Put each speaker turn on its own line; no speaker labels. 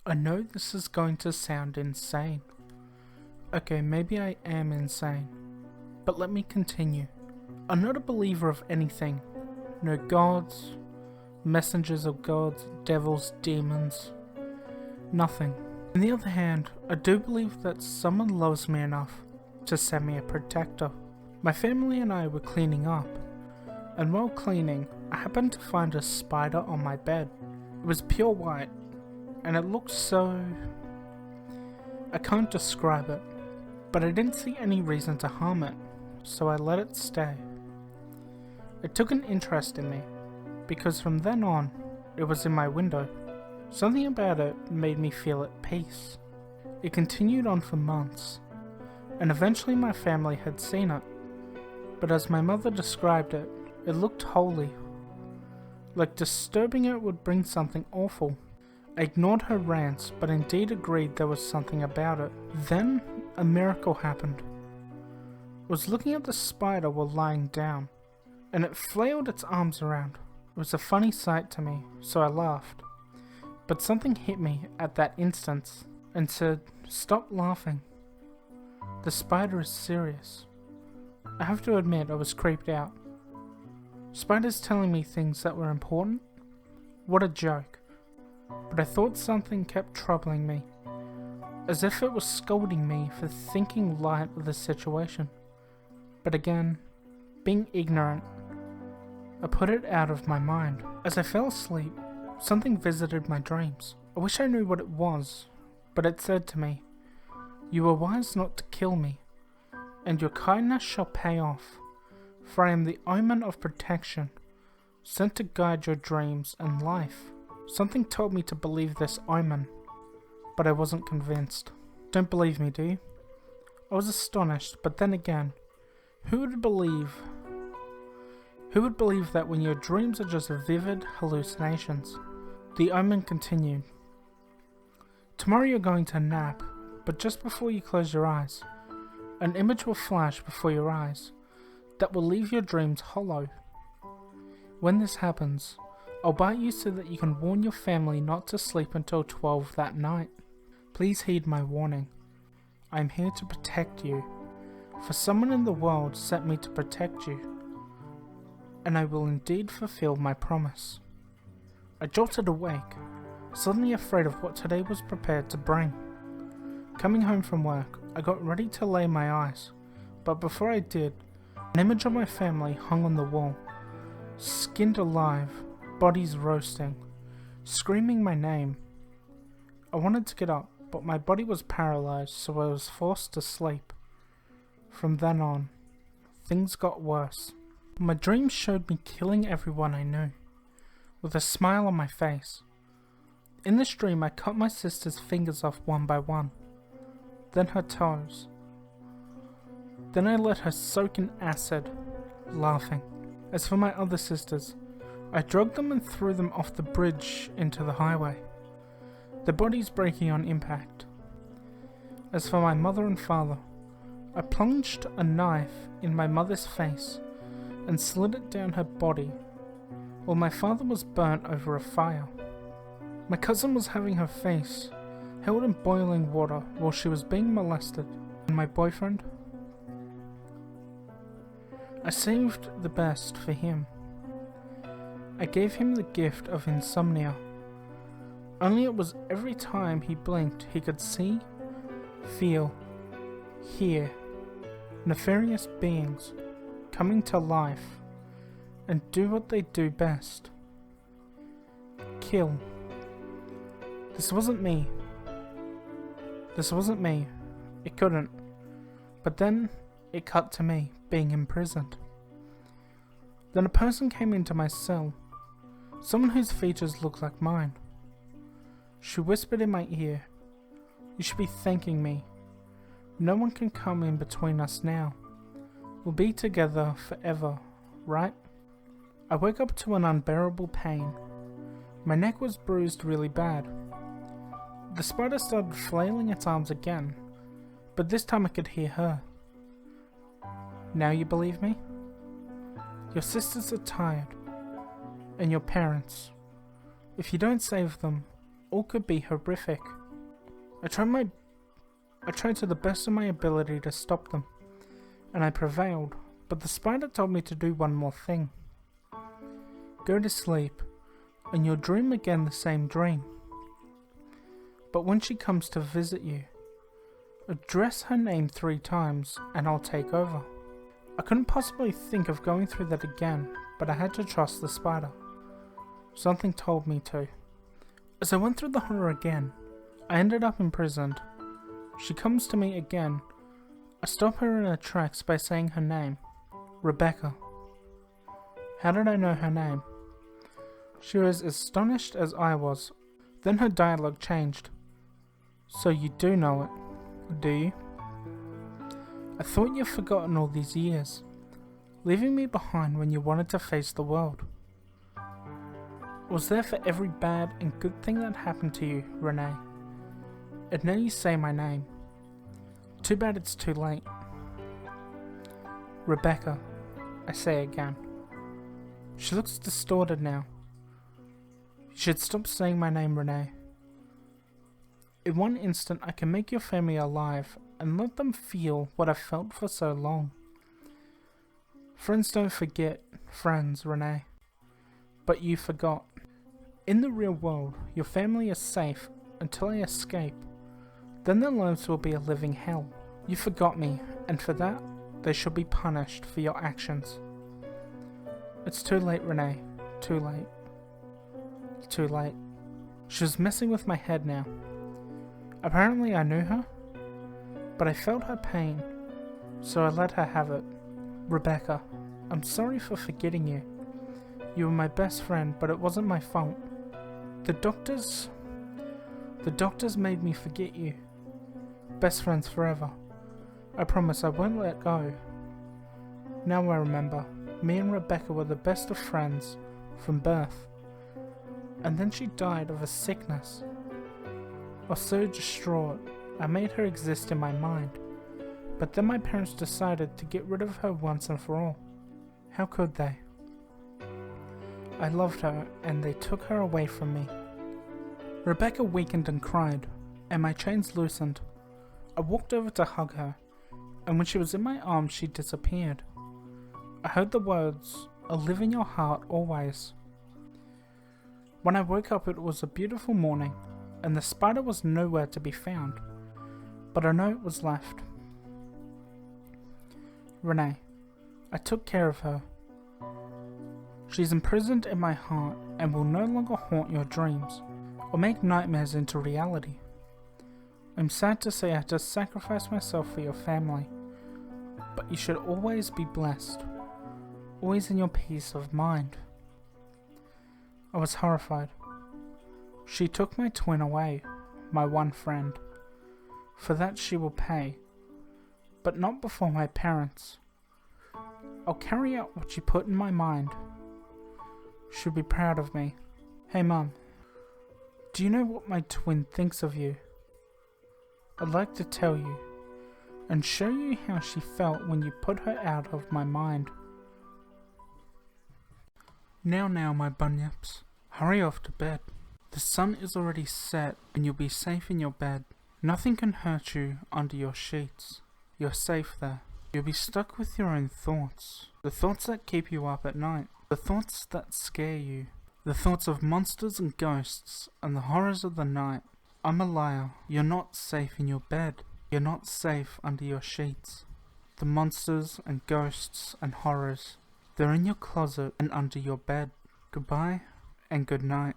I know this is going to sound insane. Okay, maybe I am insane. But let me continue. I'm not a believer of anything. No gods, messengers of gods, devils, demons. Nothing. On the other hand, I do believe that someone loves me enough to send me a protector. My family and I were cleaning up, and while cleaning, I happened to find a spider on my bed. It was pure white, and it looked so... I can't describe it, but I didn't see any reason to harm it, so I let it stay. It took an interest in me, because from then on, it was in my window. Something about it made me feel at peace. It continued on for months, and eventually my family had seen it, but as my mother described it, it looked holy. Like disturbing it would bring something awful. I ignored her rants, but indeed agreed there was something about it. Then, a miracle happened. I was looking at the spider while lying down, and it flailed its arms around. It was a funny sight to me, so I laughed. But something hit me at that instant and said, "Stop laughing. The spider is serious." I have to admit I was creeped out. Spiders telling me things that were important? What a joke. But I thought something kept troubling me, as if it was scolding me for thinking light of the situation. But again, being ignorant, I put it out of my mind. As I fell asleep, something visited my dreams. I wish I knew what it was, but it said to me, "You were wise not to kill me, and your kindness shall pay off, for I am the omen of protection, sent to guide your dreams and life." Something told me to believe this omen, but I wasn't convinced. Don't believe me, do you? I was astonished, but then again, who would believe that when your dreams are just vivid hallucinations? The omen continued. "Tomorrow you're going to nap, but just before you close your eyes, an image will flash before your eyes that will leave your dreams hollow. When this happens, I'll bite you so that you can warn your family not to sleep until 12 that night. Please heed my warning. I am here to protect you, for someone in the world sent me to protect you, and I will indeed fulfill my promise." I jolted awake, suddenly afraid of what today was prepared to bring. Coming home from work, I got ready to lay my eyes, but before I did, an image of my family hung on the wall, skinned alive, bodies roasting, screaming my name. I wanted to get up, but my body was paralyzed, so I was forced to sleep. From then on, things got worse. My dreams showed me killing everyone I knew, with a smile on my face. In this dream, I cut my sister's fingers off one by one, then her toes. Then I let her soak in acid, laughing. As for my other sisters, I drugged them and threw them off the bridge into the highway, their bodies breaking on impact. As for my mother and father, I plunged a knife in my mother's face and slid it down her body, while my father was burnt over a fire. My cousin was having her face held in boiling water while she was being molested, and my boyfriend? I saved the best for him. I gave him the gift of insomnia, only it was every time he blinked he could see, feel, hear nefarious beings coming to life and do what they do best. Kill. This wasn't me. It couldn't. But then it cut to me being imprisoned. Then a person came into my cell, someone whose features looked like mine. She whispered in my ear, "You should be thanking me. No one can come in between us now. We'll be together forever, right?" I woke up to an unbearable pain. My neck was bruised really bad. The spider started flailing its arms again, but this time I could hear her. "Now you believe me? Your sisters are tired, and your parents. If you don't save them, all could be horrific. I tried to the best of my ability to stop them, and I prevailed, but the spider told me to do one more thing. Go to sleep, and you'll dream again the same dream. But when she comes to visit you, address her name 3 times, and I'll take over. I couldn't possibly think of going through that again, but I had to trust the spider. Something told me to. As I went through the horror again, I ended up imprisoned. She comes to me again. I stop her in her tracks by saying her name, Rebecca. How did I know her name? She was as astonished as I was. Then her dialogue changed. So you do know it, do you? I thought you'd forgotten all these years, leaving me behind when you wanted to face the world. I was there for every bad and good thing that happened to you, Renee. And now you say my name. Too bad it's too late. Rebecca, I say again. She looks distorted now. You should stop saying my name, Renee. In one instant I can make your family alive and let them feel what I've felt for so long. Friends don't forget friends, Renee. But you forgot. In the real world, your family is safe until I escape. Then their lives will be a living hell. You forgot me, and for that, they should be punished for your actions. It's too late, Renee. Too late. Too late. She was messing with my head now. Apparently I knew her, but I felt her pain, so I let her have it. Rebecca, I'm sorry for forgetting you. You were my best friend, but it wasn't my fault. The doctors made me forget you. Best friends forever. I promise I won't let go. Now I remember, me and Rebecca were the best of friends from birth. And then she died of a sickness. I was so distraught, I made her exist in my mind. But then my parents decided to get rid of her once and for all. How could they? I loved her, and they took her away from me. Rebecca weakened and cried, and my chains loosened. I walked over to hug her, and when she was in my arms she disappeared. I heard the words, "I'll live in your heart always." When I woke up it was a beautiful morning, and the spider was nowhere to be found, but a note was left. Renee, I took care of her. She's imprisoned in my heart and will no longer haunt your dreams or make nightmares into reality. I'm sad to say I had to sacrifice myself for your family, but you should always be blessed, always in your peace of mind. I was horrified. She took my twin away, my one friend. For that she will pay, but not before my parents. I'll carry out what she put in my mind. She'll be proud of me. Hey Mum, do you know what my twin thinks of you? I'd like to tell you, and show you how she felt when you put her out of my mind. Now, my bunyips, hurry off to bed. The sun is already set and you'll be safe in your bed. Nothing can hurt you under your sheets. You're safe there. You'll be stuck with your own thoughts. The thoughts that keep you up at night. The thoughts that scare you. The thoughts of monsters and ghosts and the horrors of the night. I'm a liar. You're not safe in your bed. You're not safe under your sheets. The monsters and ghosts and horrors, they're in your closet and under your bed. Goodbye and good night.